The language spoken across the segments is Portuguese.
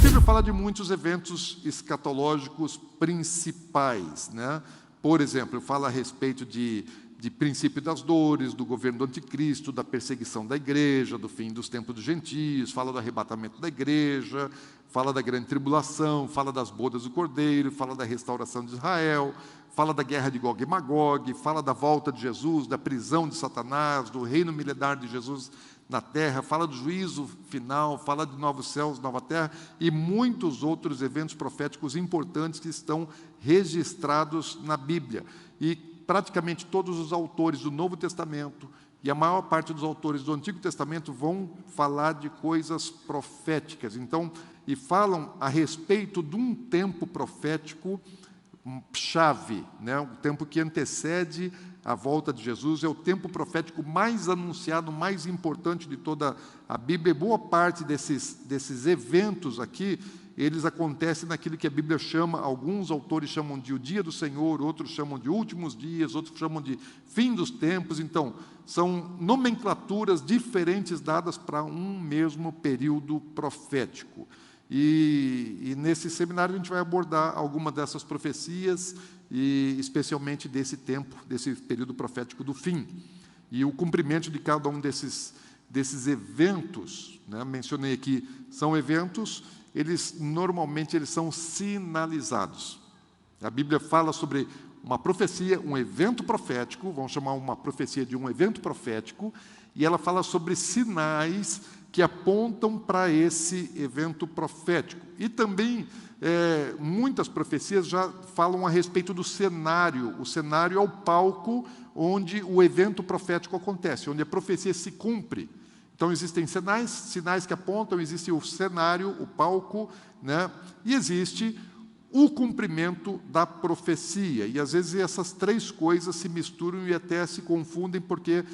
Bíblia fala de muitos eventos escatológicos principais, né? Por exemplo, fala a respeito de princípio das dores, do governo do anticristo, da perseguição da igreja, do fim dos tempos dos gentios, fala do arrebatamento da igreja, fala da grande tribulação, fala das bodas do Cordeiro, fala da restauração de Israel, fala da guerra de Gog e Magog, fala da volta de Jesus, da prisão de Satanás, do reino milenar de Jesus na terra, fala do juízo final, fala de novos céus, nova terra e muitos outros eventos proféticos importantes que estão registrados na Bíblia. E praticamente todos os autores do Novo Testamento e a maior parte dos autores do Antigo Testamento vão falar de coisas proféticas. Então, e falam a respeito de um tempo profético chave, né? O tempo que antecede a volta de Jesus, é o tempo profético mais anunciado, mais importante de toda a Bíblia. E boa parte desses eventos aqui, eles acontecem naquilo que a Bíblia chama, alguns autores chamam de o dia do Senhor, outros chamam de últimos dias, outros chamam de fim dos tempos. Então, são nomenclaturas diferentes dadas para um mesmo período profético. E nesse seminário a gente vai abordar alguma dessas profecias, e especialmente desse tempo, desse período profético do fim. E o cumprimento de cada um desses eventos, né? Mencionei aqui, são eventos, normalmente eles são sinalizados. A Bíblia fala sobre uma profecia, um evento profético, vamos chamar uma profecia de um evento profético, e ela fala sobre sinais que apontam para esse evento profético. E também, muitas profecias já falam a respeito do cenário. O cenário é o palco onde o evento profético acontece, onde a profecia se cumpre. Então, existem sinais que apontam, existe o cenário, o palco, né? E existe o cumprimento da profecia. E, às vezes, essas três coisas se misturam e até se confundem, porque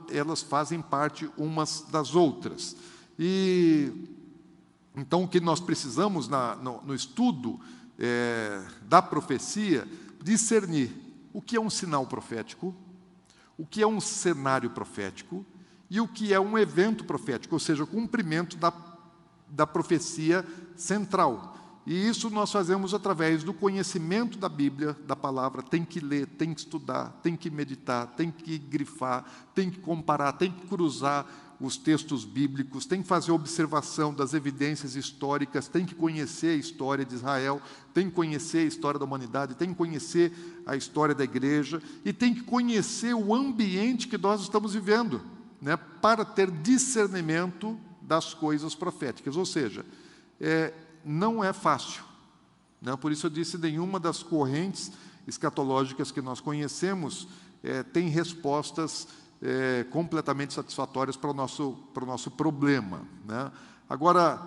elas fazem parte umas das outras. E, então, o que nós precisamos no estudo da profecia, discernir o que é um sinal profético, o que é um cenário profético e o que é um evento profético, ou seja, o cumprimento da profecia central. E isso nós fazemos através do conhecimento da Bíblia, da palavra. Tem que ler, tem que estudar, tem que meditar, tem que grifar, tem que comparar, tem que cruzar os textos bíblicos, tem que fazer observação das evidências históricas, tem que conhecer a história de Israel, tem que conhecer a história da humanidade, tem que conhecer a história da igreja e tem que conhecer o ambiente que nós estamos vivendo, né, para ter discernimento das coisas proféticas. Ou seja, não é fácil, né? Por isso eu disse, nenhuma das correntes escatológicas que nós conhecemos tem respostas completamente satisfatórias para o nosso problema, né? Agora,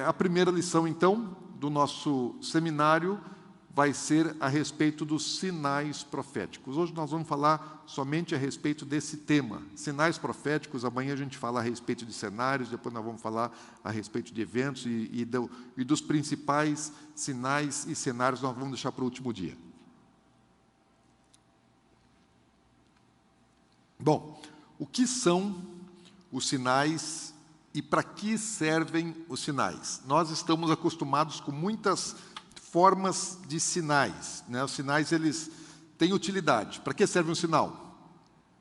a primeira lição, então, do nosso seminário vai ser a respeito dos sinais proféticos. Hoje nós vamos falar somente a respeito desse tema, sinais proféticos. Amanhã a gente fala a respeito de cenários, depois nós vamos falar a respeito de eventos e dos principais sinais e cenários nós vamos deixar para o último dia. Bom, o que são os sinais e para que servem os sinais? Nós estamos acostumados com muitas formas de sinais, né? Os sinais, eles têm utilidade. Para que serve um sinal?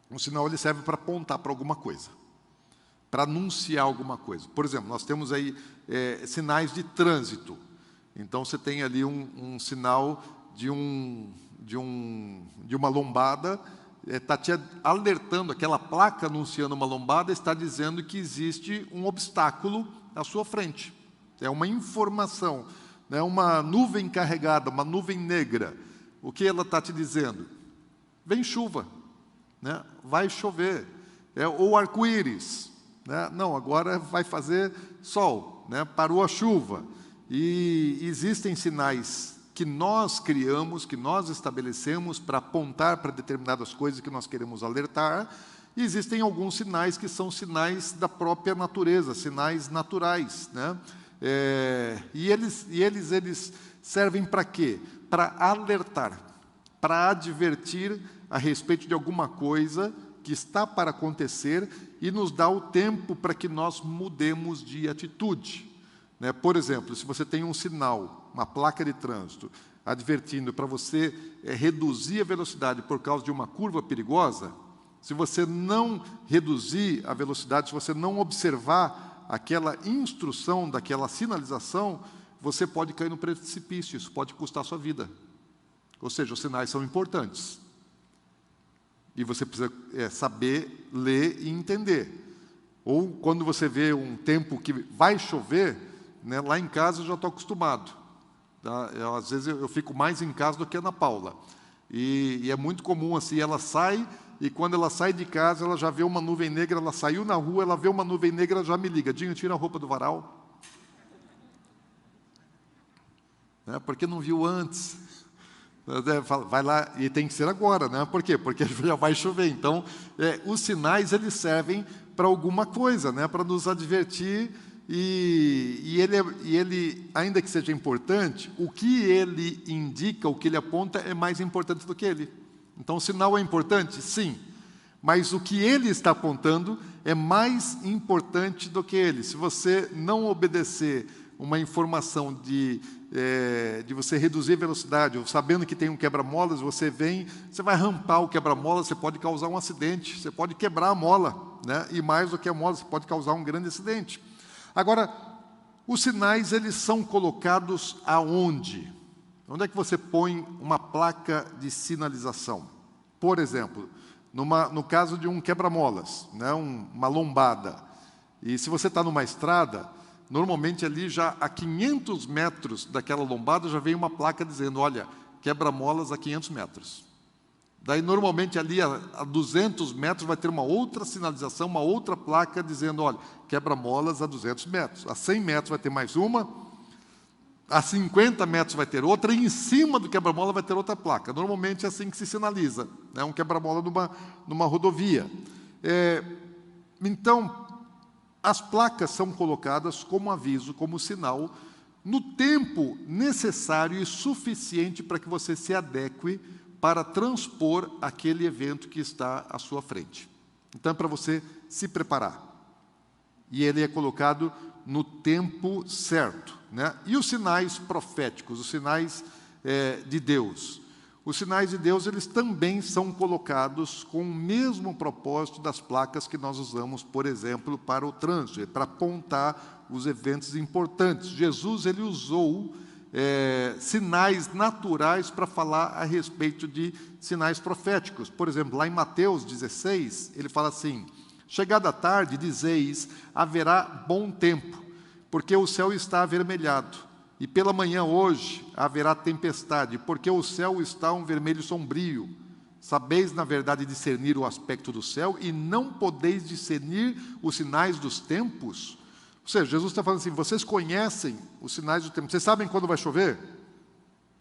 Um sinal, ele serve para apontar para alguma coisa, para anunciar alguma coisa. Por exemplo, nós temos aí sinais de trânsito. Então, você tem ali um sinal de uma lombada, está te alertando, aquela placa anunciando uma lombada, está dizendo que existe um obstáculo à sua frente. É uma informação. É uma nuvem carregada, uma nuvem negra. O que ela está te dizendo? Vem chuva, né? Vai chover. Ou arco-íris, né? Não, agora vai fazer sol, né? Parou a chuva. E existem sinais que nós criamos, que nós estabelecemos para apontar para determinadas coisas que nós queremos alertar. E existem alguns sinais que são sinais da própria natureza, sinais naturais, né? E eles servem para quê? Para alertar, para advertir a respeito de alguma coisa que está para acontecer e nos dá o tempo para que nós mudemos de atitude. né? Por exemplo, se você tem um sinal, uma placa de trânsito, advertindo para você reduzir a velocidade por causa de uma curva perigosa, se você não reduzir a velocidade, se você não observar aquela instrução daquela sinalização, você pode cair no precipício, isso pode custar a sua vida. Ou seja, os sinais são importantes. E você precisa saber ler e entender. Ou quando você vê um tempo que vai chover, né, lá em casa eu já estou acostumado. Tá? Às vezes eu fico mais em casa do que a Ana Paula. E é muito comum assim, ela sai, e quando ela sai de casa, ela já vê uma nuvem negra, ela saiu na rua, ela vê uma nuvem negra, ela já me liga: Dinho, tira a roupa do varal. Né, porque não viu antes. Vai lá, e tem que ser agora, né? Por quê? Porque já vai chover. Então, os sinais, eles servem para alguma coisa, né? Para nos advertir, e ele, ainda que seja importante, o que ele indica, o que ele aponta, é mais importante do que ele. Então, o sinal é importante? Sim. Mas o que ele está apontando é mais importante do que ele. Se você não obedecer uma informação de você reduzir a velocidade, ou sabendo que tem um quebra-molas, você vai rampar o quebra-molas, você pode causar um acidente, você pode quebrar a mola, né? E mais do que a mola, você pode causar um grande acidente. Agora, os sinais, eles são colocados aonde? Onde é que você põe uma placa de sinalização? Por exemplo, no caso de um quebra-molas, né? Uma lombada, e se você está numa estrada, normalmente ali já a 500 metros daquela lombada já vem uma placa dizendo: olha, quebra-molas a 500 metros. Daí normalmente ali a 200 metros vai ter uma outra sinalização, uma outra placa dizendo: olha, quebra-molas a 200 metros. A 100 metros vai ter mais uma, a 50 metros vai ter outra, e em cima do quebra-mola vai ter outra placa. Normalmente é assim que se sinaliza, né? Um quebra-mola numa rodovia. Então, as placas são colocadas como aviso, como sinal, no tempo necessário e suficiente para que você se adeque para transpor aquele evento que está à sua frente. Então, é para você se preparar. E ele é colocado no tempo certo, né? E os sinais proféticos, os sinais de Deus? Os sinais de Deus, eles também são colocados com o mesmo propósito das placas que nós usamos, por exemplo, para o trânsito, para apontar os eventos importantes. Jesus, ele usou sinais naturais para falar a respeito de sinais proféticos. Por exemplo, lá em Mateus 16, ele fala assim: chegada a tarde, dizeis, haverá bom tempo, porque o céu está avermelhado. E pela manhã hoje haverá tempestade, porque o céu está um vermelho sombrio. Sabeis, na verdade, discernir o aspecto do céu, e não podeis discernir os sinais dos tempos? Ou seja, Jesus está falando assim: vocês conhecem os sinais do tempo, vocês sabem quando vai chover?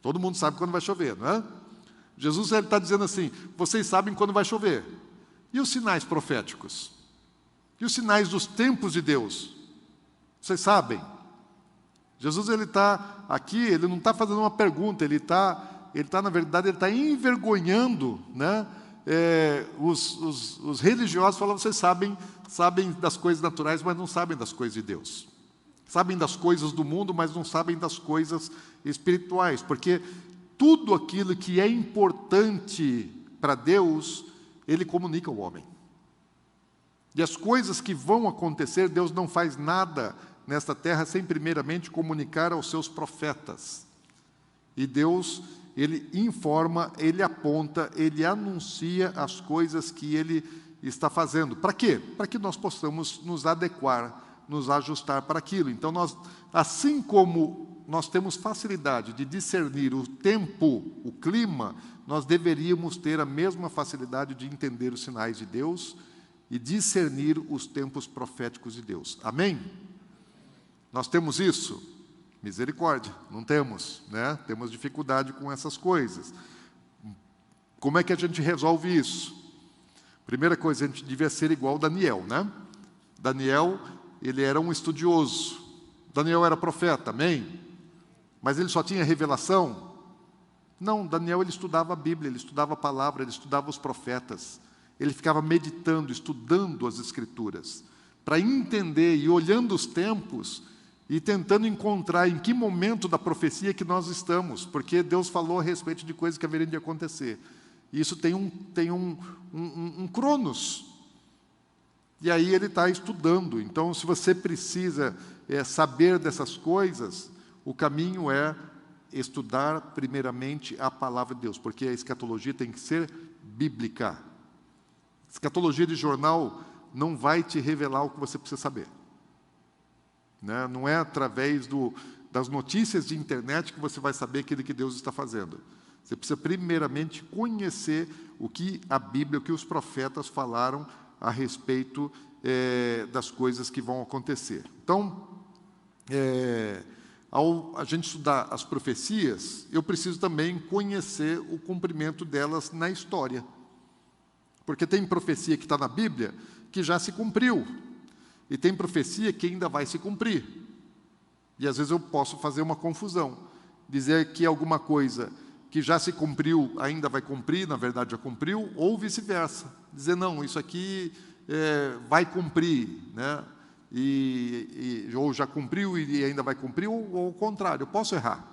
Todo mundo sabe quando vai chover, não é? Jesus está dizendo assim: vocês sabem quando vai chover. E os sinais proféticos? E os sinais dos tempos de Deus? Vocês sabem? Jesus, ele está aqui, ele não está fazendo uma pergunta, ele está, na verdade, ele está envergonhando, né? Os religiosos falam: vocês sabem das coisas naturais, mas não sabem das coisas de Deus. Sabem das coisas do mundo, mas não sabem das coisas espirituais, porque tudo aquilo que é importante para Deus, ele comunica ao homem. E as coisas que vão acontecer, Deus não faz nada nesta terra sem primeiramente comunicar aos seus profetas. E Deus, ele informa, ele aponta, ele anuncia as coisas que ele está fazendo. Para quê? Para que nós possamos nos adequar, nos ajustar para aquilo. Então, assim como nós temos facilidade de discernir o tempo, o clima, nós deveríamos ter a mesma facilidade de entender os sinais de Deus e discernir os tempos proféticos de Deus. Amém? Nós temos isso? Misericórdia, não temos, né? Temos dificuldade com essas coisas. Como é que a gente resolve isso? Primeira coisa, a gente devia ser igual Daniel, né? Daniel, ele era um estudioso. Daniel era profeta, amém? Mas ele só tinha revelação? Não, Daniel, ele estudava a Bíblia, ele estudava a palavra, ele estudava os profetas. Ele ficava meditando, estudando as Escrituras, para entender e olhando os tempos, e tentando encontrar em que momento da profecia que nós estamos, porque Deus falou a respeito de coisas que haveriam de acontecer. E isso tem um cronos. E aí ele está estudando. Então, se você precisa saber dessas coisas, o caminho é estudar primeiramente a palavra de Deus, porque a escatologia tem que ser bíblica. Escatologia de jornal não vai te revelar o que você precisa saber. Né? Não é através das notícias de internet que você vai saber aquilo que Deus está fazendo. Você precisa primeiramente conhecer o que a Bíblia, o que os profetas falaram a respeito das coisas que vão acontecer. Então, ao a gente estudar as profecias, eu preciso também conhecer o cumprimento delas na história. Porque tem profecia que está na Bíblia que já se cumpriu, e tem profecia que ainda vai se cumprir. E às vezes eu posso fazer uma confusão, dizer que alguma coisa que já se cumpriu ainda vai cumprir, na verdade já cumpriu, ou vice-versa. Dizer, não, isso aqui vai cumprir, né? Ou já cumpriu e ainda vai cumprir, ou ao contrário, eu posso errar.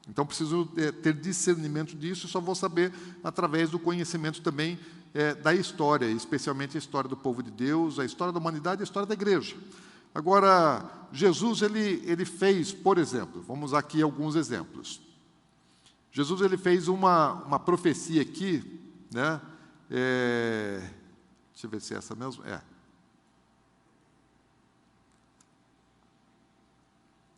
Então, preciso ter discernimento disso, e só vou saber através do conhecimento também da história, especialmente a história do povo de Deus, a história da humanidade e a história da igreja. Agora, Jesus, ele fez, por exemplo, vamos usar aqui alguns exemplos. Jesus, ele fez uma profecia aqui, né? Deixa eu ver se é essa mesmo.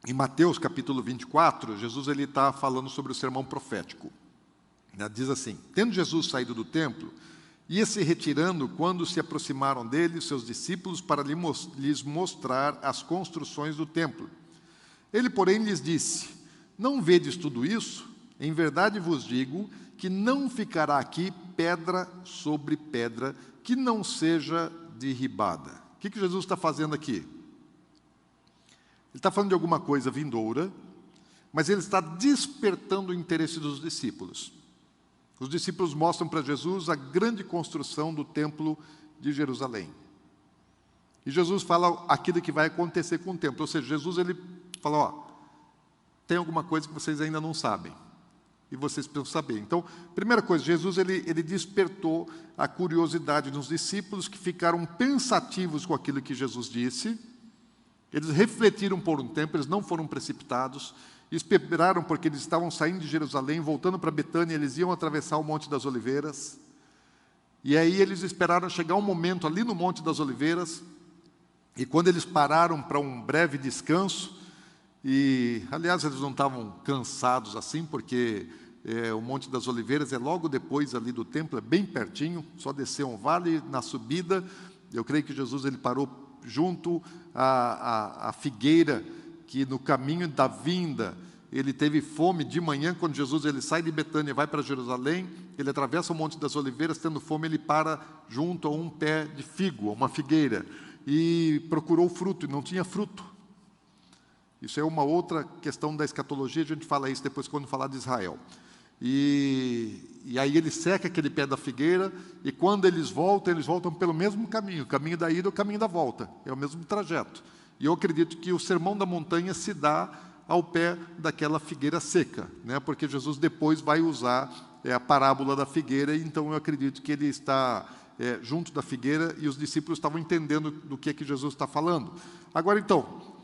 Em Mateus, capítulo 24, Jesus está falando sobre o sermão profético. Diz assim: tendo Jesus saído do templo, ia se retirando quando se aproximaram dele os seus discípulos para lhes mostrar as construções do templo. Ele, porém, lhes disse: não vedes tudo isso? Em verdade vos digo que não ficará aqui pedra sobre pedra que não seja derribada. O que Jesus está fazendo aqui? Ele está falando de alguma coisa vindoura, mas ele está despertando o interesse dos discípulos. Os discípulos mostram para Jesus a grande construção do templo de Jerusalém. E Jesus fala aquilo que vai acontecer com o templo. Ou seja, Jesus ele fala, tem alguma coisa que vocês ainda não sabem. E vocês precisam saber. Então, primeira coisa, Jesus ele despertou a curiosidade nos discípulos, que ficaram pensativos com aquilo que Jesus disse. Eles refletiram por um tempo, eles não foram precipitados, esperaram porque eles estavam saindo de Jerusalém, voltando para Betânia, eles iam atravessar o Monte das Oliveiras, e aí eles esperaram chegar um momento ali no Monte das Oliveiras, e quando eles pararam para um breve descanso, e aliás eles não estavam cansados assim, porque o Monte das Oliveiras é logo depois ali do templo, é bem pertinho, só descer um vale na subida. Eu creio que Jesus ele parou junto à figueira, que no caminho da vinda, ele teve fome de manhã, quando Jesus ele sai de Betânia e vai para Jerusalém, ele atravessa o Monte das Oliveiras, tendo fome, ele para junto a um pé de figo, uma figueira, e procurou fruto, e não tinha fruto. Isso é uma outra questão da escatologia, a gente fala isso depois quando falar de Israel. E aí ele seca aquele pé da figueira, e quando eles voltam pelo mesmo caminho, o caminho da ida e o caminho da volta, é o mesmo trajeto. E eu acredito que o Sermão da Montanha se dá ao pé daquela figueira seca, né? Porque Jesus depois vai usar a parábola da figueira, então eu acredito que ele está junto da figueira, e os discípulos estavam entendendo do que Jesus está falando. Agora então,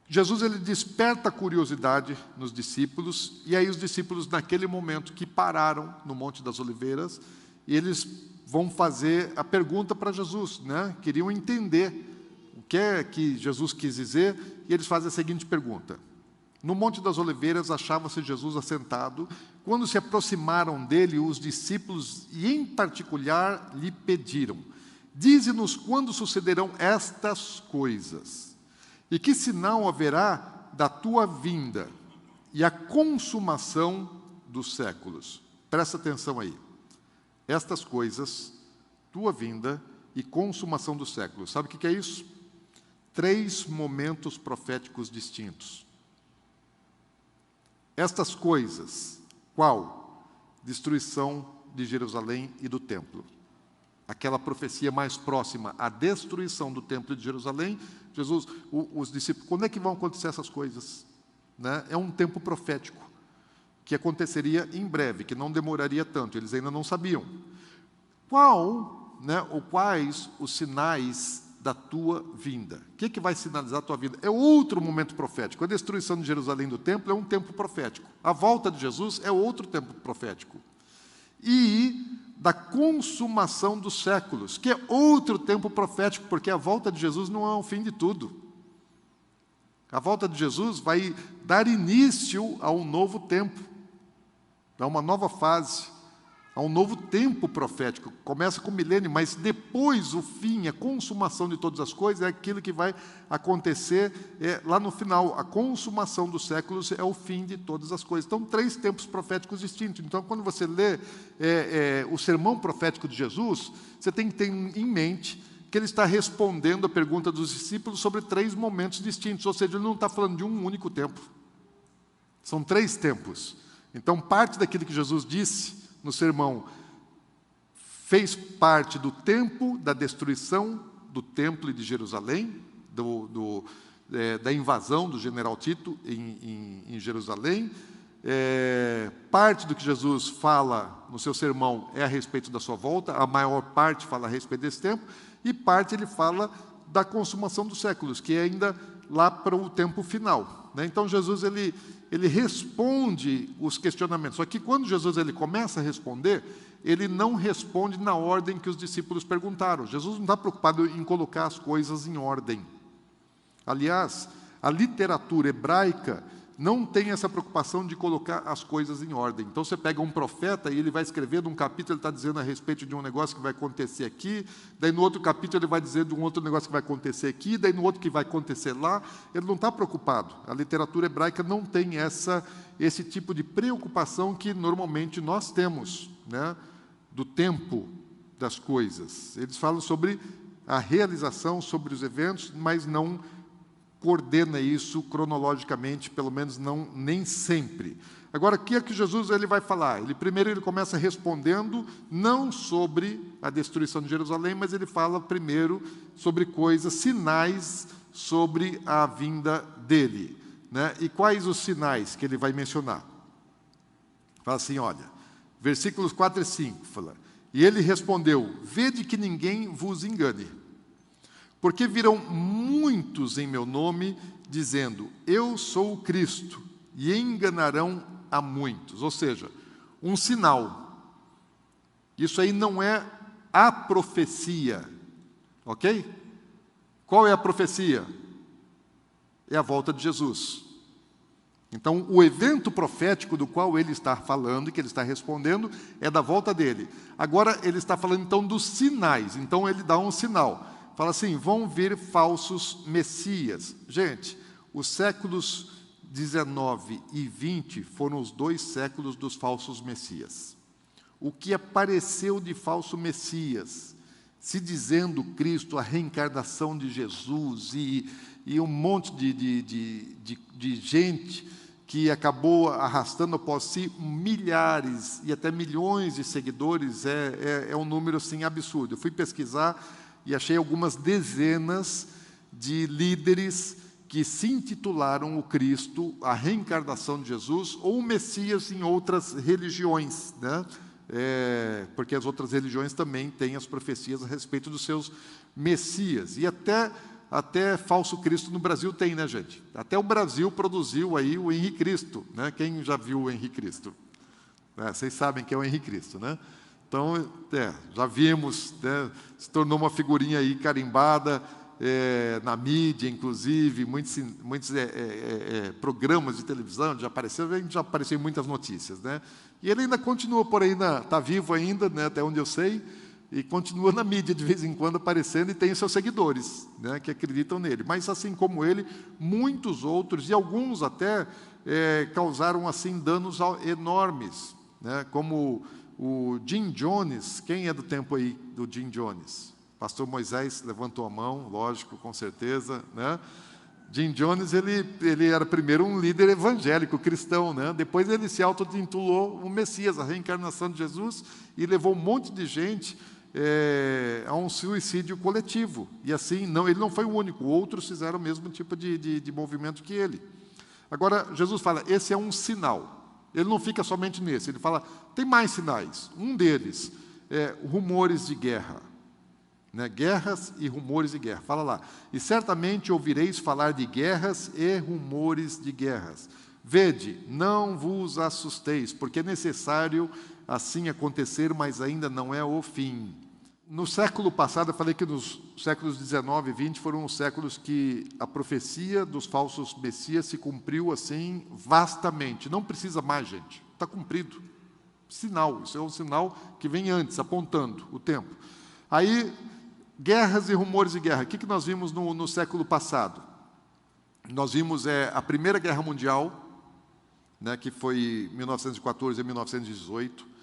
Jesus ele desperta a curiosidade nos discípulos, e aí os discípulos, naquele momento que pararam no Monte das Oliveiras, e eles vão fazer a pergunta para Jesus, né? Queriam entender o que é que Jesus quis dizer, e eles fazem a seguinte pergunta: no Monte das Oliveiras achava-se Jesus assentado, quando se aproximaram dele os discípulos, e em particular lhe pediram: dize-nos quando sucederão estas coisas. E que sinal haverá da tua vinda e a consumação dos séculos? Presta atenção aí. Estas coisas, tua vinda e consumação dos séculos. Sabe o que é isso? 3 momentos proféticos distintos. Estas coisas, qual? Destruição de Jerusalém e do templo. aquela profecia mais próxima à destruição do Templo de Jerusalém, Jesus, os discípulos, quando é que vão acontecer essas coisas? Né? É um tempo profético, que aconteceria em breve, que não demoraria tanto, eles ainda não sabiam. Ou quais os sinais da tua vinda? O que vai sinalizar a tua vinda? É outro momento profético. A destruição de Jerusalém do templo é um tempo profético. A volta de Jesus é outro tempo profético. E da consumação dos séculos, que é outro tempo profético, porque a volta de Jesus não é o fim de tudo. A volta de Jesus vai dar início a um novo tempo, a uma nova fase, a um novo tempo profético. Começa com o milênio, mas depois o fim, a consumação de todas as coisas, é aquilo que vai acontecer lá no final. A consumação dos séculos é o fim de todas as coisas. Então, 3 tempos proféticos distintos. Então, quando você lê o sermão profético de Jesus, você tem que ter em mente que ele está respondendo a pergunta dos discípulos sobre 3 momentos distintos, ou seja, ele não está falando de um único tempo. São 3 tempos. Então, parte daquilo que Jesus disse no sermão fez parte do tempo da destruição do templo de Jerusalém, da invasão do general Tito em Jerusalém. Parte do que Jesus fala no seu sermão é a respeito da sua volta, a maior parte fala a respeito desse tempo, e parte ele fala da consumação dos séculos, que é ainda lá para o tempo final. Então, Jesus ele responde os questionamentos. Só que quando Jesus ele começa a responder, ele não responde na ordem que os discípulos perguntaram. Jesus não está preocupado em colocar as coisas em ordem. Aliás, a literatura hebraica não tem essa preocupação de colocar as coisas em ordem. Então, você pega um profeta e ele vai escrever num capítulo, ele está dizendo a respeito de um negócio que vai acontecer aqui, daí no outro capítulo ele vai dizer de um outro negócio que vai acontecer aqui, daí no outro que vai acontecer lá. Ele não está preocupado. A literatura hebraica não tem esse tipo de preocupação que normalmente nós temos, né, do tempo das coisas. Eles falam sobre a realização, sobre os eventos, mas não coordena isso cronologicamente, pelo menos não nem sempre. Agora, o que é que Jesus ele vai falar? Primeiro ele começa respondendo não sobre a destruição de Jerusalém, mas ele fala primeiro sobre coisas, sinais sobre a vinda dele. Né? E quais os sinais que ele vai mencionar? Fala assim, olha, versículos 4 e 5, fala, e ele respondeu, vede que ninguém vos engane. Porque virão muitos em meu nome, dizendo, eu sou o Cristo, e enganarão a muitos. Ou seja, um sinal. Isso aí não é a profecia, ok? Qual é a profecia? É a volta de Jesus. Então, o evento profético do qual ele está falando, que ele está respondendo, é da volta dele. Agora, ele está falando, então, dos sinais. Então, ele dá um sinal. Fala assim, vão vir falsos messias. Gente, os séculos 19 e 20 foram os 2 séculos dos falsos messias. O que apareceu de falso messias, se dizendo Cristo, a reencarnação de Jesus, e um monte de gente que acabou arrastando após si milhares e até milhões de seguidores, é um número assim, absurdo. Eu fui pesquisar e achei algumas dezenas de líderes que se intitularam o Cristo, a reencarnação de Jesus, ou o Messias em outras religiões, né? Porque as outras religiões também têm as profecias a respeito dos seus Messias. E até falso Cristo no Brasil tem, né, gente? Até o Brasil produziu aí o Henrique Cristo, né? Quem já viu o Henrique Cristo? Vocês sabem que é o Henrique Cristo, né? Então, já vimos, né, se tornou uma figurinha aí carimbada na mídia, inclusive, muitos programas de televisão já apareceu em muitas notícias, né? E ele ainda continua por aí, está vivo ainda, né, até onde eu sei, e continua na mídia de vez em quando aparecendo e tem os seus seguidores, né, que acreditam nele. Mas, assim como ele, muitos outros, e alguns até causaram assim danos enormes, né, como o Jim Jones. Quem é do tempo aí do Jim Jones? Pastor Moisés levantou a mão, lógico, com certeza, né? Jim Jones, ele era primeiro um líder evangélico cristão, né? Depois ele se auto-intitulou o Messias, a reencarnação de Jesus, e levou um monte de gente a um suicídio coletivo. E assim, não, ele não foi o único, outros fizeram o mesmo tipo de movimento que ele. Agora, Jesus fala, esse é um sinal. Ele não fica somente nesse, ele fala, tem mais sinais. Um deles é rumores de guerra. Né? Guerras e rumores de guerra. Fala lá. E certamente ouvireis falar de guerras e rumores de guerras. Vede, não vos assusteis, porque é necessário assim acontecer, mas ainda não é o fim. No século passado, eu falei que nos séculos 19 e 20 foram os séculos que a profecia dos falsos messias se cumpriu assim vastamente. Não precisa mais, gente. Está cumprido. Sinal. Isso é um sinal que vem antes, apontando o tempo. Aí, guerras e rumores de guerra. O que nós vimos no século passado? Nós vimos a Primeira Guerra Mundial, né, que foi 1914 a 1918.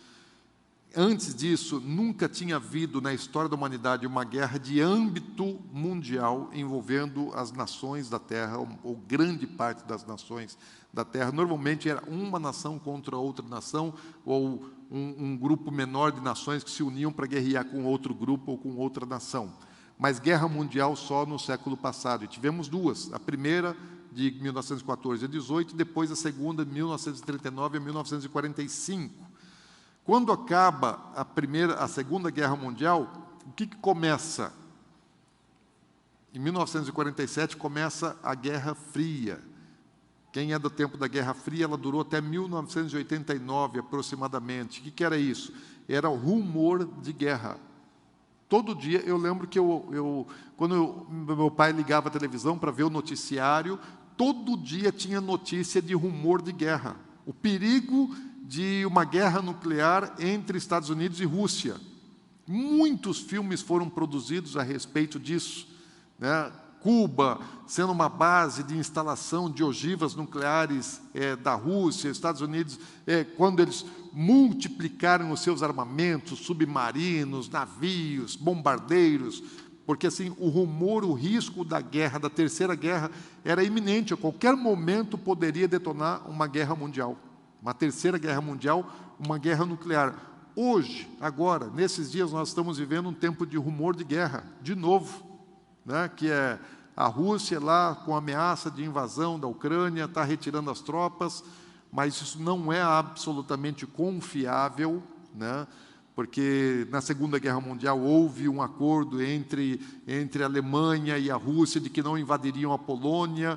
Antes disso, nunca tinha havido na história da humanidade uma guerra de âmbito mundial envolvendo as nações da Terra, ou grande parte das nações da Terra. Normalmente era uma nação contra outra nação, ou um grupo menor de nações que se uniam para guerrear com outro grupo ou com outra nação. Mas guerra mundial só no século passado. E tivemos duas. A primeira, de 1914 a 18, e depois a segunda, de 1939 a 1945. Quando acaba a Segunda Guerra Mundial, o que começa? Em 1947 começa a Guerra Fria. Quem é do tempo da Guerra Fria, ela durou até 1989 aproximadamente. O que era isso? Era o rumor de guerra. Todo dia, eu lembro que quando meu pai ligava a televisão para ver o noticiário, todo dia tinha notícia de rumor de guerra. O perigo de uma guerra nuclear entre Estados Unidos e Rússia. Muitos filmes foram produzidos a respeito disso, né? Cuba sendo uma base de instalação de ogivas nucleares da Rússia, Estados Unidos, quando eles multiplicaram os seus armamentos, submarinos, navios, bombardeiros, porque assim, o rumor, o risco da guerra, da Terceira Guerra, era iminente. A qualquer momento poderia detonar uma guerra mundial. Uma Terceira Guerra Mundial, uma guerra nuclear. Hoje, agora, nesses dias, nós estamos vivendo um tempo de rumor de guerra, de novo, né? Que é a Rússia lá com ameaça de invasão da Ucrânia, está retirando as tropas, mas isso não é absolutamente confiável, né? Porque na Segunda Guerra Mundial houve um acordo entre a Alemanha e a Rússia de que não invadiriam a Polônia,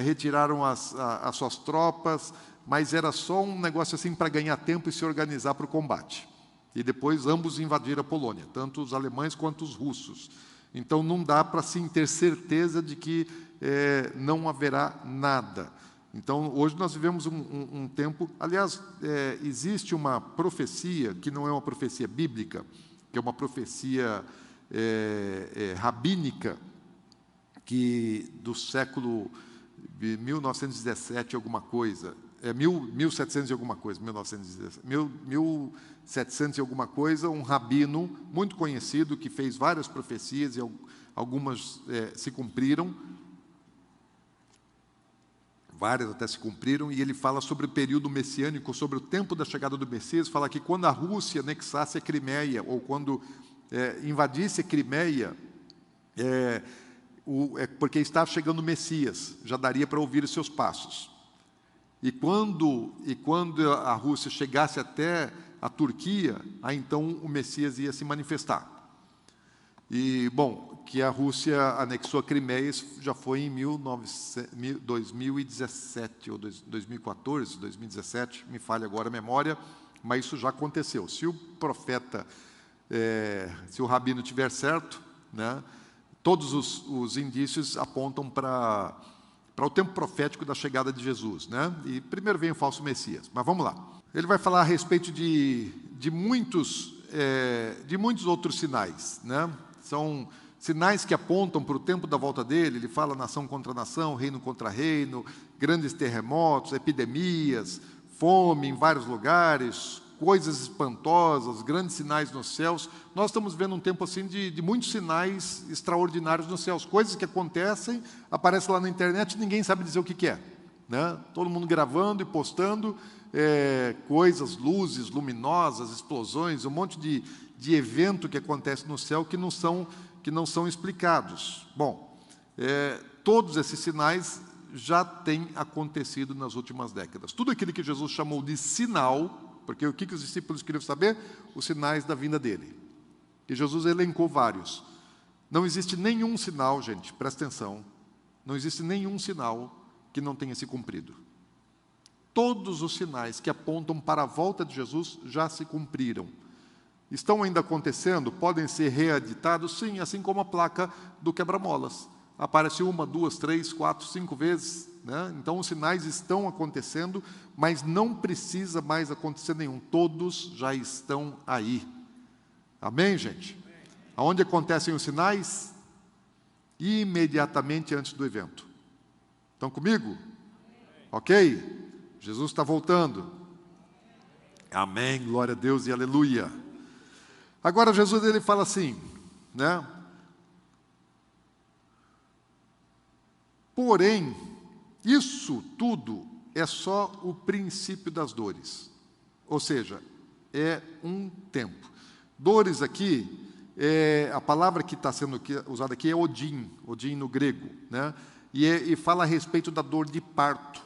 retiraram as suas tropas, mas era só um negócio assim para ganhar tempo e se organizar para o combate. E depois ambos invadiram a Polônia, tanto os alemães quanto os russos. Então não dá para sim ter certeza de que não haverá nada. Então hoje nós vivemos um tempo... Aliás, existe uma profecia, que não é uma profecia bíblica, que é uma profecia rabínica, que do século 1917 alguma coisa... 1700 e alguma coisa, 1917, 1700 e alguma coisa, um rabino muito conhecido que fez várias profecias e algumas se cumpriram, várias até se cumpriram, e ele fala sobre o período messiânico, sobre o tempo da chegada do Messias, fala que quando a Rússia anexasse a Crimeia, ou quando invadisse a Crimeia, porque estava chegando o Messias, já daria para ouvir os seus passos. E quando a Rússia chegasse até a Turquia, aí então o Messias ia se manifestar. E, bom, que a Rússia anexou a Crimeia, isso já foi em 2017, ou 2014, 2017, me falha agora a memória, mas isso já aconteceu. Se o profeta, se o rabino tiver certo, né, todos os indícios apontam para o tempo profético da chegada de Jesus, né? E primeiro vem o falso Messias, mas vamos lá. Ele vai falar a respeito de muitos outros sinais, né? São sinais que apontam para o tempo da volta dele. Ele fala nação contra nação, reino contra reino, grandes terremotos, epidemias, fome em vários lugares, coisas espantosas, grandes sinais nos céus. Nós estamos vendo um tempo assim de muitos sinais extraordinários nos céus, coisas que acontecem, aparecem lá na internet e ninguém sabe dizer o que é. né? Todo mundo gravando e postando coisas, luzes luminosas, explosões, um monte de evento que acontece no céu que não são explicados. Bom, todos esses sinais já têm acontecido nas últimas décadas. Tudo aquilo que Jesus chamou de sinal, porque o que os discípulos queriam saber? Os sinais da vinda dele. E Jesus elencou vários. Não existe nenhum sinal, gente, presta atenção, não existe nenhum sinal que não tenha se cumprido. Todos os sinais que apontam para a volta de Jesus já se cumpriram. Estão ainda acontecendo? Podem ser reeditados? Sim, assim como a placa do quebra-molas. Aparece 1, 2, 3, 4, 5 vezes, né? Então os sinais estão acontecendo, mas não precisa mais acontecer nenhum. Todos já estão aí. Amém, gente? Aonde acontecem os sinais? Imediatamente antes do evento. Estão comigo? Ok? Jesus está voltando. Amém, glória a Deus e aleluia. Agora Jesus ele fala assim, né? Porém, isso tudo é só o princípio das dores. Ou seja, é um tempo. Dores aqui, a palavra que está sendo usada aqui é Odin no grego, né? E fala a respeito da dor de parto,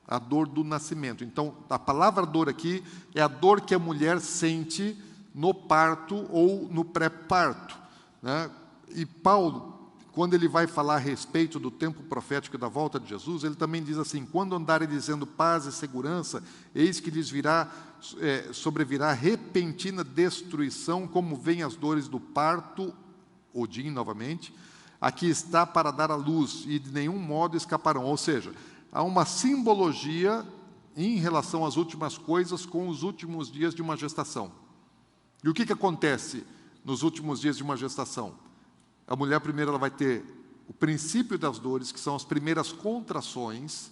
a dor do nascimento. Então, a palavra dor aqui é a dor que a mulher sente no parto ou no pré-parto, né? E Paulo, quando ele vai falar a respeito do tempo profético da volta de Jesus, ele também diz assim: quando andarem dizendo paz e segurança, eis que lhes sobrevirá repentina destruição, como vêm as dores do parto, Odin novamente, aqui está para dar à luz, e de nenhum modo escaparão. Ou seja, há uma simbologia em relação às últimas coisas com os últimos dias de uma gestação. E o que acontece nos últimos dias de uma gestação? A mulher primeiro ela vai ter o princípio das dores, que são as primeiras contrações,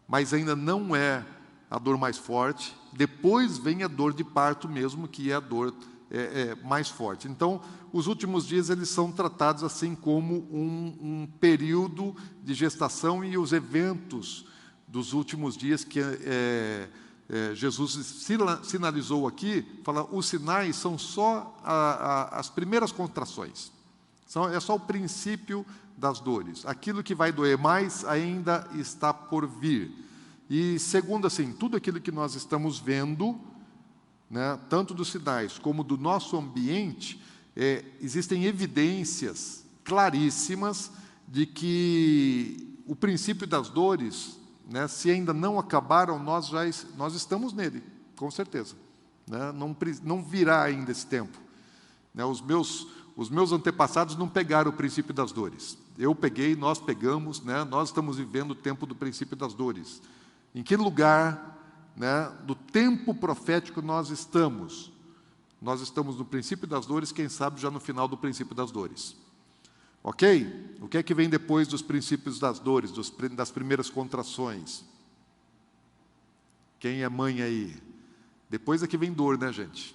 mas ainda não é a dor mais forte. Depois vem a dor de parto mesmo, que é a dor mais forte. Então, os últimos dias eles são tratados assim como um período de gestação, e os eventos dos últimos dias que Jesus sinalizou aqui, fala, os sinais são só as primeiras contrações. É só o princípio das dores. Aquilo que vai doer mais ainda está por vir. E segundo, assim, tudo aquilo que nós estamos vendo, né, tanto dos sinais como do nosso ambiente, existem evidências claríssimas de que o princípio das dores, né, se ainda não acabaram, nós estamos nele, com certeza. Né? Não virá ainda esse tempo. Né? Os meus antepassados não pegaram o princípio das dores. Eu peguei, nós pegamos, né? Nós estamos vivendo o tempo do princípio das dores. Em que lugar, né, do tempo profético nós estamos? Nós estamos no princípio das dores, quem sabe já no final do princípio das dores. Ok? O que é que vem depois dos princípios das dores, das primeiras contrações? Quem é mãe aí? Depois é que vem dor, né, gente?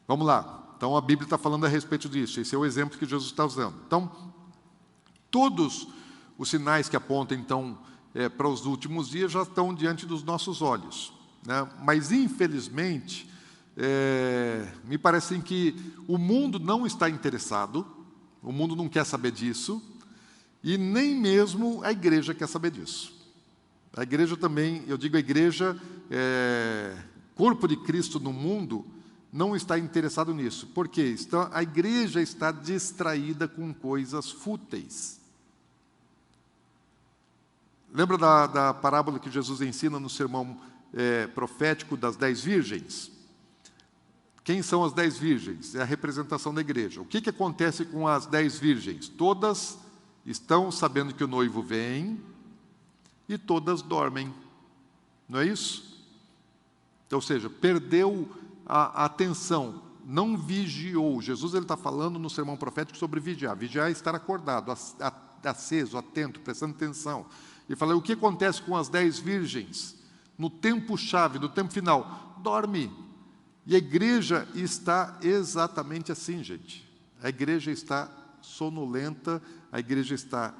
Vamos lá. Então, a Bíblia está falando a respeito disso. Esse é o exemplo que Jesus está usando. Então, todos os sinais que apontam, então, para os últimos dias já estão diante dos nossos olhos. Né? Mas, infelizmente, me parece que o mundo não está interessado, o mundo não quer saber disso, e nem mesmo a igreja quer saber disso. A igreja também, eu digo a igreja, corpo de Cristo no mundo, não está interessado nisso. Por quê? A igreja está distraída com coisas fúteis. Lembra da parábola que Jesus ensina no sermão profético das 10 virgens? Quem são as 10 virgens? É a representação da igreja. O que acontece com as 10 virgens? Todas estão sabendo que o noivo vem e todas dormem. Não é isso? Ou seja, perdeu a atenção, não vigiou. Jesus está falando no sermão profético sobre vigiar. Vigiar é estar acordado, aceso, atento, prestando atenção. E fala, o que acontece com as 10 virgens? No tempo-chave, no tempo final, dorme. E a igreja está exatamente assim, gente. A igreja está sonolenta, a igreja está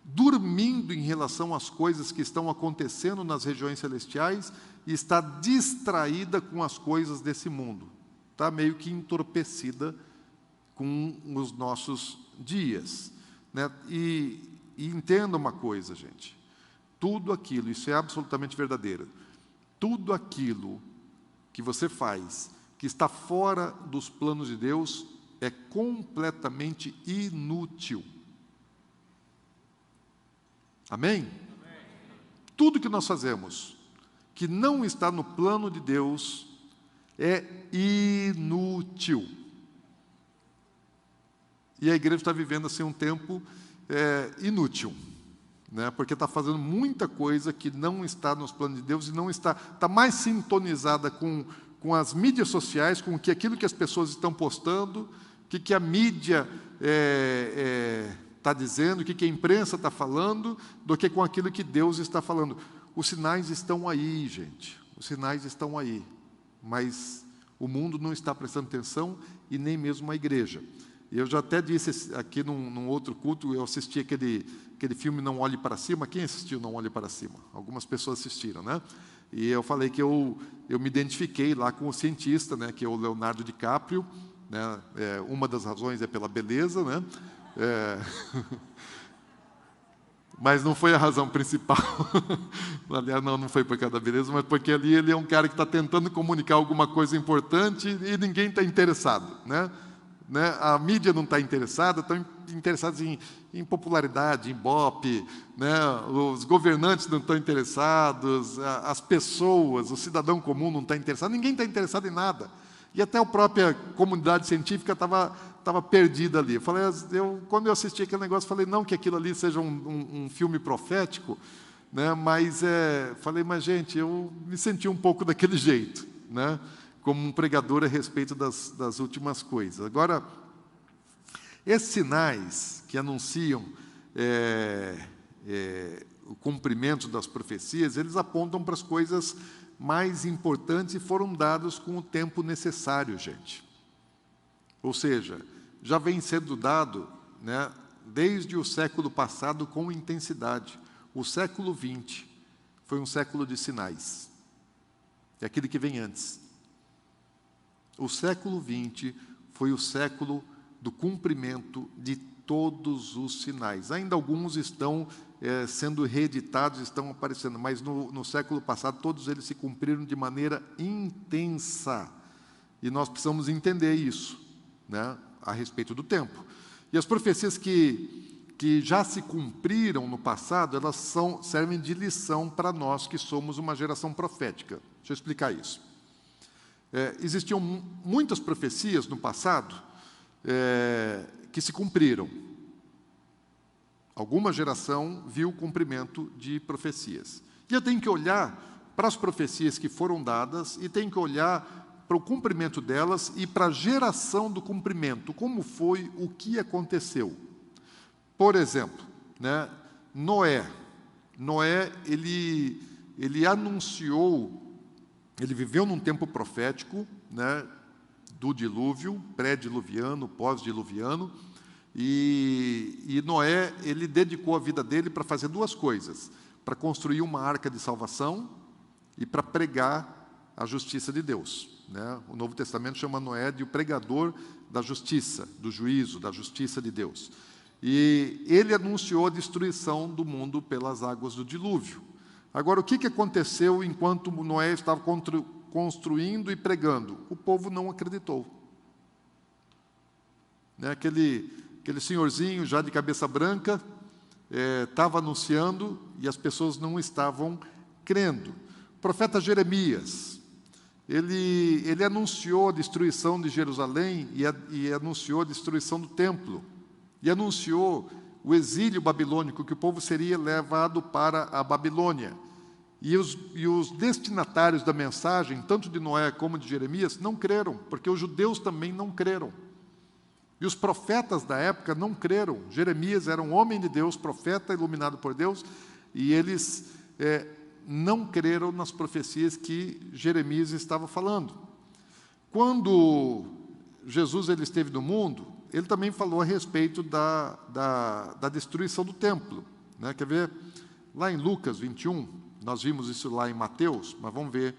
dormindo em relação às coisas que estão acontecendo nas regiões celestiais e está distraída com as coisas desse mundo. Está meio que entorpecida com os nossos dias, né? E entenda uma coisa, gente. Tudo aquilo, isso é absolutamente verdadeiro, tudo aquilo que você faz, que está fora dos planos de Deus, é completamente inútil. Amém? Amém? Tudo que nós fazemos, que não está no plano de Deus, é inútil. E a igreja está vivendo assim um tempo inútil, né? Porque está fazendo muita coisa que não está nos planos de Deus e não está mais sintonizada com as mídias sociais, com aquilo que as pessoas estão postando, o que a mídia está dizendo, o que a imprensa está falando, do que com aquilo que Deus está falando. Os sinais estão aí, gente, os sinais estão aí, mas o mundo não está prestando atenção e nem mesmo a igreja. Eu já até disse aqui num outro culto, eu assisti aquele filme Não Olhe Para Cima. Quem assistiu Não Olhe Para Cima? Algumas pessoas assistiram, né? E eu falei que eu me identifiquei lá com o cientista, né, que é o Leonardo DiCaprio, né? Uma das razões é pela beleza, né? Mas não foi a razão principal. Aliás, não foi por causa da beleza, mas porque ali ele é um cara que está tentando comunicar alguma coisa importante e ninguém está interessado, né? A mídia não está interessada, estão interessados em popularidade, em ibope, né? Os governantes não estão interessados, as pessoas, o cidadão comum não está interessado, ninguém está interessado em nada. E até a própria comunidade científica estava perdida ali. Quando eu assisti aquele negócio, falei, não que aquilo ali seja um filme profético, né? Mas gente, eu me senti um pouco daquele jeito, né? Como um pregador a respeito das últimas coisas. Agora, esses sinais que anunciam o cumprimento das profecias, eles apontam para as coisas mais importantes e foram dados com o tempo necessário, gente. Ou seja, já vem sendo dado, né, desde o século passado com intensidade. O século XX foi um século de sinais. É aquele que vem antes. O século XX foi o século do cumprimento de todos os sinais. Ainda alguns estão sendo reeditados, estão aparecendo, mas no século passado todos eles se cumpriram de maneira intensa. E nós precisamos entender isso, né, a respeito do tempo. E as profecias que já se cumpriram no passado, elas servem de lição para nós que somos uma geração profética. Deixa eu explicar isso. Existiam muitas profecias no passado que se cumpriram. Alguma geração viu o cumprimento de profecias. E eu tenho que olhar para as profecias que foram dadas e tenho que olhar para o cumprimento delas e para a geração do cumprimento, como foi, o que aconteceu. Por exemplo, né, Noé, ele anunciou. Ele viveu num tempo profético, né, do dilúvio, pré-diluviano, pós-diluviano, e Noé, ele dedicou a vida dele para fazer duas coisas: para construir uma arca de salvação e para pregar a justiça de Deus, né? O Novo Testamento chama Noé de o pregador da justiça, do juízo, da justiça de Deus. E ele anunciou a destruição do mundo pelas águas do dilúvio. Agora, o que aconteceu enquanto Noé estava construindo e pregando? O povo não acreditou. Né? Aquele senhorzinho já de cabeça branca estava anunciando e as pessoas não estavam crendo. O profeta Jeremias, ele anunciou a destruição de Jerusalém e anunciou a destruição do templo. E anunciou o exílio babilônico, que o povo seria levado para a Babilônia. E os destinatários da mensagem, tanto de Noé como de Jeremias, não creram, porque os judeus também não creram. E os profetas da época não creram. Jeremias era um homem de Deus, profeta iluminado por Deus, e eles não creram nas profecias que Jeremias estava falando. Quando Jesus ele esteve no mundo, ele também falou a respeito da destruição do templo. né? Quer ver? Lá em Lucas 21, nós vimos isso lá em Mateus, mas vamos ver,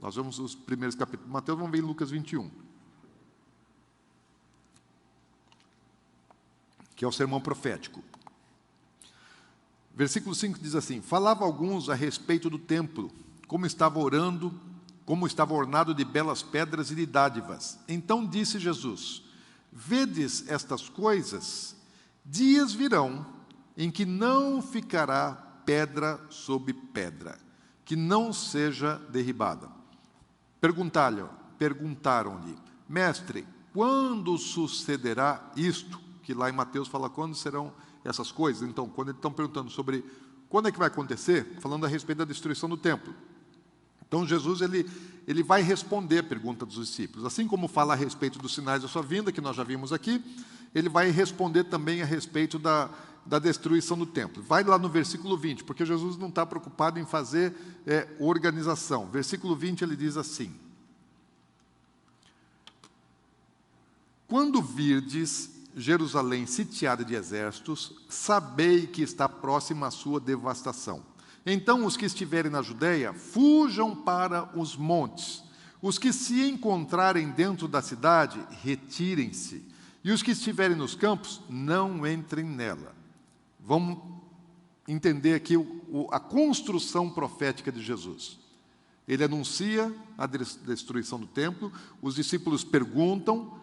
nós vemos os primeiros capítulos de Mateus, vamos ver em Lucas 21, que é o sermão profético. Versículo 5 diz assim: falava alguns a respeito do templo, como estava ornado de belas pedras e de dádivas. Então disse Jesus: vedes estas coisas? Dias virão em que não ficará pedra sobre pedra, que não seja derribada. Perguntaram-lhe: mestre, quando sucederá isto? Que lá em Mateus fala quando serão essas coisas. Então, quando eles estão perguntando sobre quando é que vai acontecer, falando a respeito da destruição do templo. Então, Jesus ele vai responder a pergunta dos discípulos. Assim como fala a respeito dos sinais da sua vinda, que nós já vimos aqui, ele vai responder também a respeito da destruição do templo. Vai lá no versículo 20, porque Jesus não está preocupado em fazer organização. Versículo 20, ele diz assim: quando virdes Jerusalém sitiada de exércitos, sabei que está próxima a sua devastação. Então os que estiverem na Judeia, fujam para os montes. Os que se encontrarem dentro da cidade, retirem-se. E os que estiverem nos campos, não entrem nela. Vamos entender aqui a construção profética de Jesus. Ele anuncia a destruição do templo, os discípulos perguntam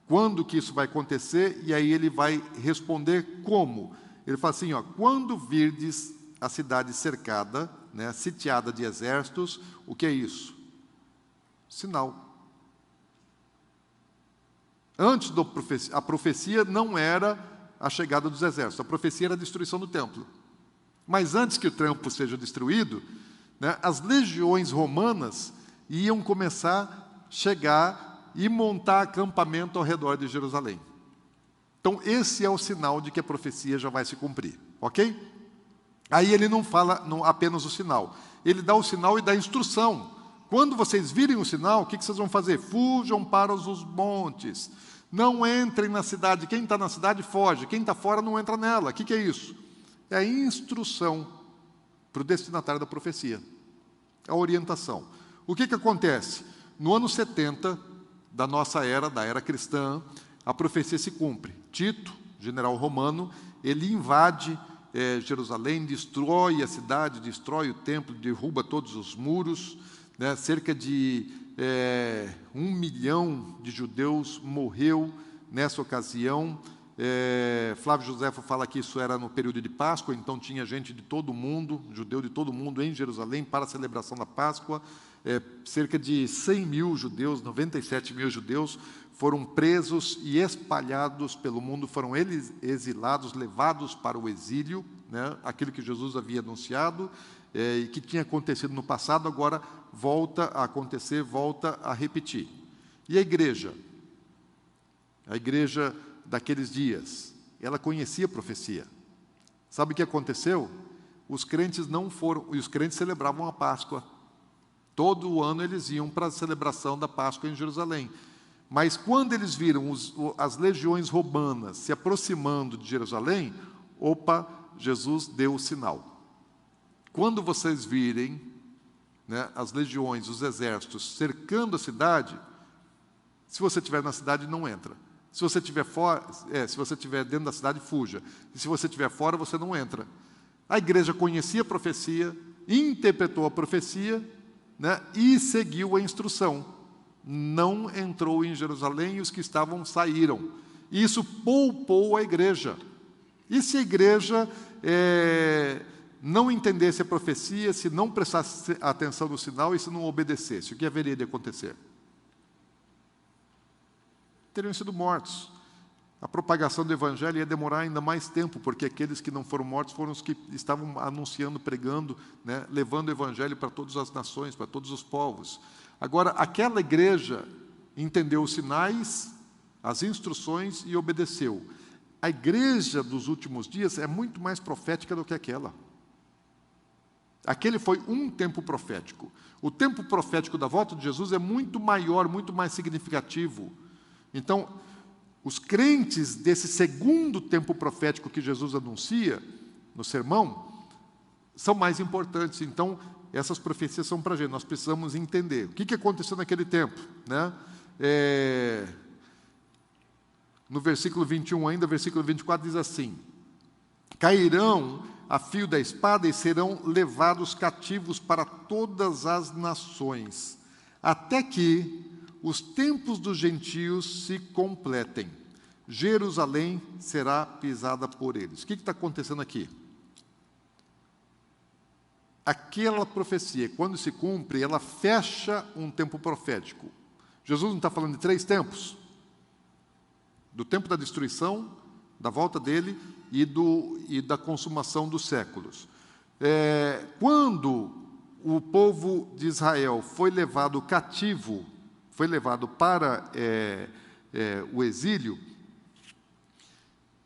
quando que isso vai acontecer, e aí ele vai responder como. Ele fala assim, quando virdes a cidade cercada, né, sitiada de exércitos, o que é isso? Sinal. Antes a profecia não era a chegada dos exércitos, a profecia era a destruição do templo. Mas antes que o templo seja destruído, né, as legiões romanas iam começar a chegar e montar acampamento ao redor de Jerusalém. Então, esse é o sinal de que a profecia já vai se cumprir, ok? Aí ele não fala apenas o sinal, ele dá o sinal e dá a instrução. Quando vocês virem o sinal, o que vocês vão fazer? Fujam para os montes, não entrem na cidade. Quem está na cidade, foge. Quem está fora, não entra nela. O que é isso? É a instrução para o destinatário da profecia, a orientação. O que acontece? No ano 70, da nossa era, da era cristã, a profecia se cumpre. Tito, general romano, ele invade Jerusalém, destrói a cidade, destrói o templo, derruba todos os muros, né? Cerca de 1 milhão de judeus morreu nessa ocasião. Flávio Josefo fala que isso era no período de Páscoa, então tinha gente de todo mundo, judeu de todo mundo em Jerusalém para a celebração da Páscoa. Cerca de 100 mil judeus, 97 mil judeus, foram presos e espalhados pelo mundo, foram eles exilados, levados para o exílio, né? Aquilo que Jesus havia anunciado e que tinha acontecido no passado, agora volta a acontecer, volta a repetir. E a igreja daqueles dias, ela conhecia a profecia. Sabe o que aconteceu? Os crentes não foram, e os crentes celebravam a Páscoa. Todo ano eles iam para a celebração da Páscoa em Jerusalém. Mas quando eles viram as legiões romanas se aproximando de Jerusalém, Jesus deu o sinal. Quando vocês virem, né, as legiões, os exércitos cercando a cidade, se você estiver na cidade, não entra. Se você estiver fora, se você estiver dentro da cidade, fuja. E se você estiver fora, você não entra. A igreja conhecia a profecia, interpretou a profecia, né, e seguiu a instrução. Não entrou em Jerusalém e os que estavam saíram. Isso poupou a igreja. E se a igreja não entendesse a profecia, se não prestasse atenção no sinal e se não obedecesse, o que haveria de acontecer? Teriam sido mortos. A propagação do evangelho ia demorar ainda mais tempo, porque aqueles que não foram mortos foram os que estavam anunciando, pregando, né, levando o evangelho para todas as nações, para todos os povos. Agora, aquela igreja entendeu os sinais, as instruções e obedeceu. A igreja dos últimos dias é muito mais profética do que aquela. Aquele foi um tempo profético. O tempo profético da volta de Jesus é muito maior, muito mais significativo. Então, os crentes desse segundo tempo profético que Jesus anuncia, no sermão, são mais importantes. Então, essas profecias são para a gente, nós precisamos entender. O que aconteceu naquele tempo, né? No versículo 21 ainda, versículo 24 diz assim: cairão a fio da espada e serão levados cativos para todas as nações, até que os tempos dos gentios se completem. Jerusalém será pisada por eles. O que está acontecendo aqui? Aquela profecia, quando se cumpre, ela fecha um tempo profético. Jesus não está falando de 3 tempos? Do tempo da destruição, da volta dele e da consumação dos séculos. Quando o povo de Israel foi levado cativo, foi levado para o exílio,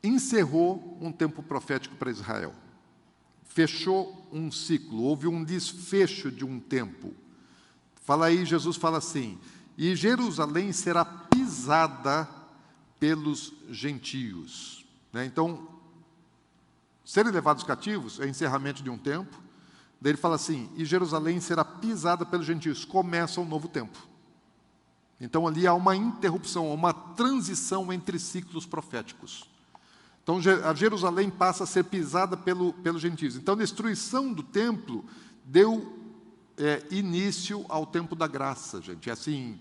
encerrou um tempo profético para Israel. Fechou um ciclo, houve um desfecho de um tempo. Jesus fala assim: e Jerusalém será pisada pelos gentios. Então, serem levados cativos é encerramento de um tempo. Daí ele fala assim: e Jerusalém será pisada pelos gentios. Começa um novo tempo. Então, ali há uma interrupção, uma transição entre ciclos proféticos. Então, a Jerusalém passa a ser pisada pelos gentios. Então, a destruição do templo deu início ao tempo da graça, gente. Assim,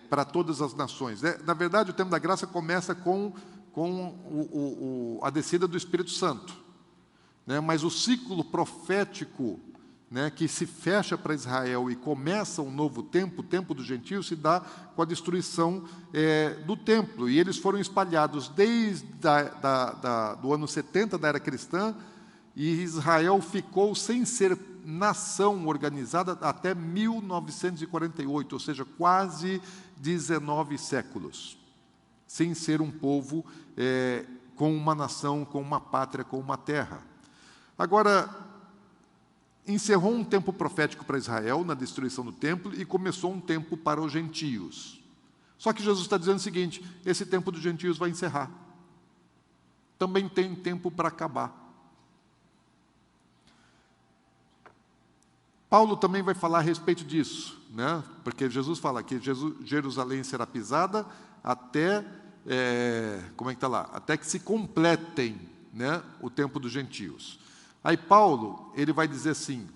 para todas as nações. Na verdade, o tempo da graça começa com a descida do Espírito Santo. Mas o ciclo profético, que se fecha para Israel e começa um novo tempo, o tempo dos gentios, se dá com a destruição do templo. E eles foram espalhados desde do ano 70 da era cristã, e Israel ficou sem ser nação organizada até 1948, ou seja, quase 19 séculos, sem ser um povo com uma nação, com uma pátria, com uma terra. Agora, encerrou um tempo profético para Israel na destruição do templo e começou um tempo para os gentios. Só que Jesus está dizendo o seguinte: esse tempo dos gentios vai encerrar. Também tem tempo para acabar. Paulo também vai falar a respeito disso, porque Jesus fala que Jerusalém será pisada até, até que se completem, o tempo dos gentios. Aí Paulo, ele vai dizer assim: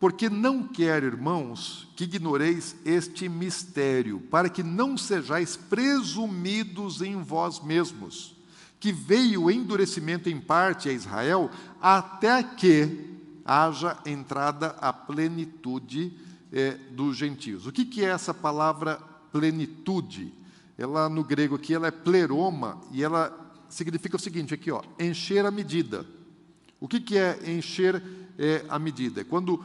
porque não quero, irmãos, que ignoreis este mistério, para que não sejais presumidos em vós mesmos, que veio o endurecimento em parte a Israel, até que haja entrada à plenitude dos gentios. O que é essa palavra plenitude? Ela, no grego aqui, ela é pleroma, e ela significa o seguinte, aqui, encher a medida. O que é encher a medida? É quando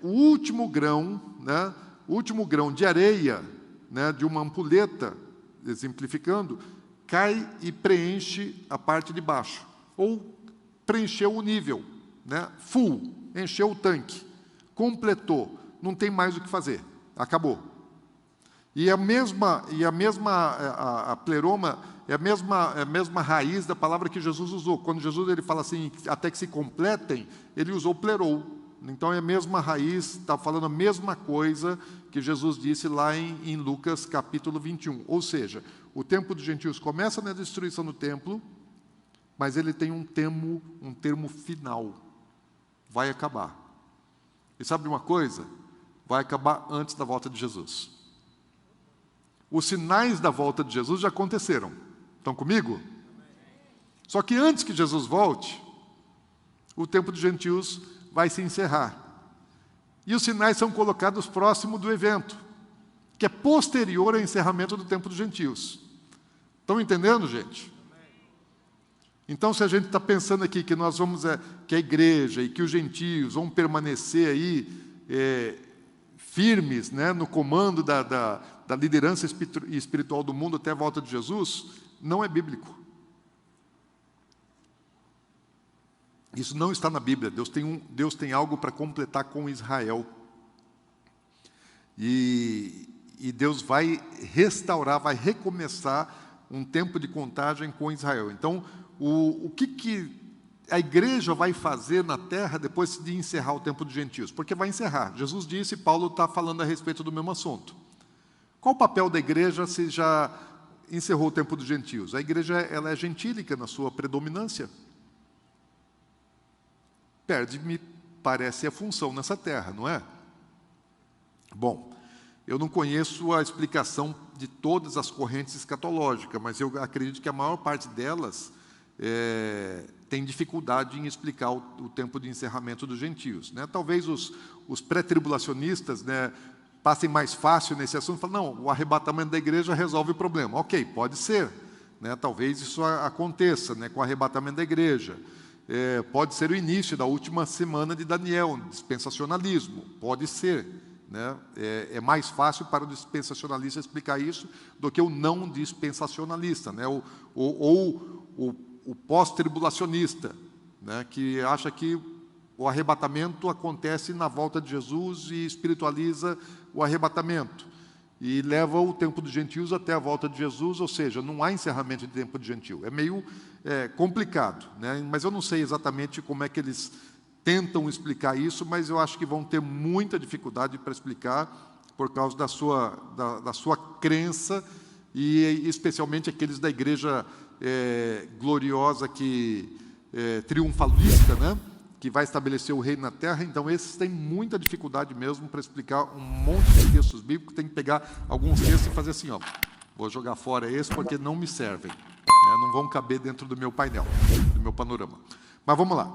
o último grão de areia, de uma ampulheta, exemplificando, cai e preenche a parte de baixo, ou preencheu o nível, full, encheu o tanque, completou, não tem mais o que fazer, acabou. E a pleroma é a mesma raiz da palavra que Jesus usou. Quando Jesus ele fala assim, até que se completem, ele usou plerou. Então é a mesma raiz, está falando a mesma coisa que Jesus disse lá em Lucas capítulo 21. Ou seja, o tempo dos gentios começa na destruição do templo, mas ele tem um termo final. Vai acabar. E sabe de uma coisa? Vai acabar antes da volta de Jesus. Os sinais da volta de Jesus já aconteceram. Estão comigo? Só que antes que Jesus volte, o tempo dos gentios vai se encerrar. E os sinais são colocados próximo do evento, que é posterior ao encerramento do tempo dos gentios. Estão entendendo, gente? Então, se a gente está pensando aqui que nós vamos, que a igreja e que os gentios vão permanecer aí firmes, no comando da liderança espiritual do mundo até a volta de Jesus, não é bíblico. Isso não está na Bíblia. Deus tem algo para completar com Israel. E Deus vai restaurar, vai recomeçar um tempo de contagem com Israel. Então, o que a igreja vai fazer na terra depois de encerrar o tempo dos gentios? Porque vai encerrar. Jesus disse, Paulo está falando a respeito do mesmo assunto. Qual o papel da igreja se já encerrou o tempo dos gentios? A igreja ela é gentílica na sua predominância. Perde, me parece, a função nessa terra, não é? Bom, eu não conheço a explicação de todas as correntes escatológicas, mas eu acredito que a maior parte delas tem dificuldade em explicar o tempo de encerramento dos gentios, né? Talvez os pré-tribulacionistas, né, passem mais fácil nesse assunto, falam, não, o arrebatamento da igreja resolve o problema. Ok, pode ser, né? Talvez isso aconteça, né, com o arrebatamento da igreja. Pode ser o início da última semana de Daniel, dispensacionalismo, pode ser, né? É mais fácil para o dispensacionalista explicar isso do que o não dispensacionalista, né? O pós-tribulacionista, né, que acha que o arrebatamento acontece na volta de Jesus e espiritualiza o arrebatamento. E leva o tempo dos gentios até a volta de Jesus, ou seja, não há encerramento de tempo de gentio. É meio complicado, né? Mas eu não sei exatamente como é que eles tentam explicar isso, mas eu acho que vão ter muita dificuldade para explicar por causa da sua crença, e especialmente aqueles da igreja gloriosa, triunfalista, né? Que vai estabelecer o reino na terra. Então, esses têm muita dificuldade mesmo para explicar um monte de textos bíblicos. Tem que pegar alguns textos e fazer assim, ó, vou jogar fora esse porque não me servem, né? Não vão caber dentro do meu painel, do meu panorama. Mas vamos lá.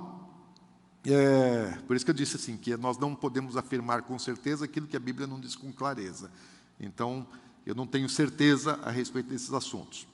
Por isso que eu disse assim, que nós não podemos afirmar com certeza aquilo que a Bíblia não diz com clareza. Então, eu não tenho certeza a respeito desses assuntos.